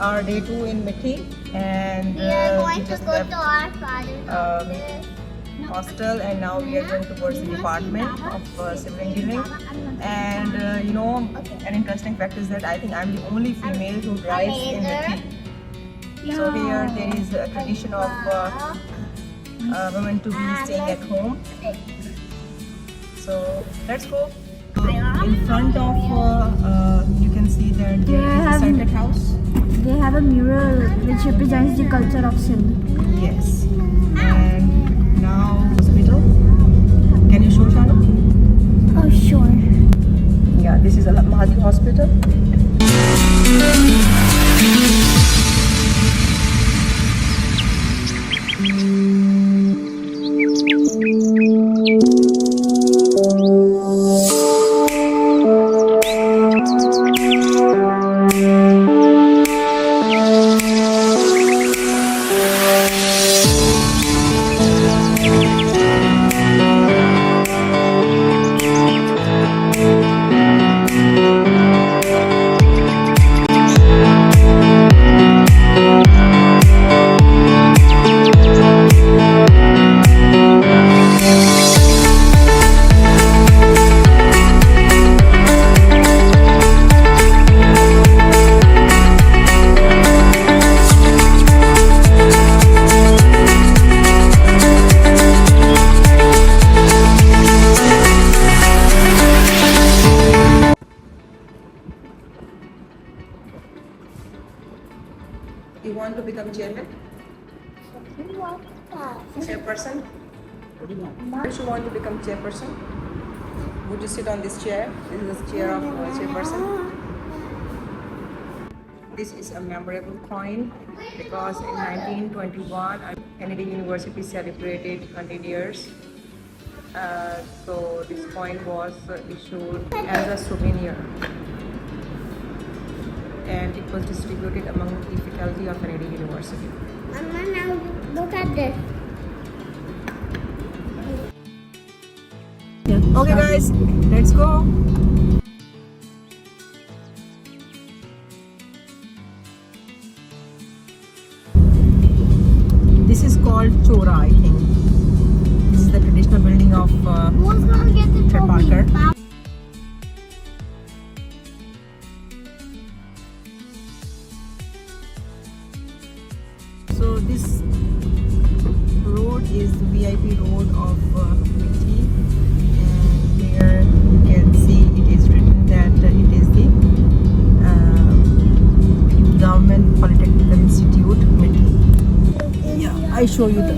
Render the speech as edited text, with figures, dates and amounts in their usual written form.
our day 2 in Mithi, and We are going to just go left to our father's office. hostel, and now we are going towards the department of civil engineering. And an interesting fact is that I think I'm the only female who drives in Mithi. So here there is a tradition of women to be staying at home. So let's go. In front of you can see that there is a circuit house. They have a mural which represents the culture of Sindh. Yes. And now hospital. Can you show Shanu? Oh, sure. Yeah, this is a Mithi hospital. You want to become chairman? Chairperson? If you want to become chairperson, would you sit on this chair? This is the chair of chairperson. This is a memorable coin because in 1921, Kennedy University celebrated 100 years. So this coin was issued as a souvenir, and it was distributed among the faculty of Kennedy University. Mama, now look at this. Okay guys, let's go. This is called Chora, I think. This is the traditional building of Who's gonna get the Fred trophy? Parker. So this road is the VIP road of Mithi, and here you can see it is written that it is the Government Polytechnical Institute Mithi. Yeah, I show you the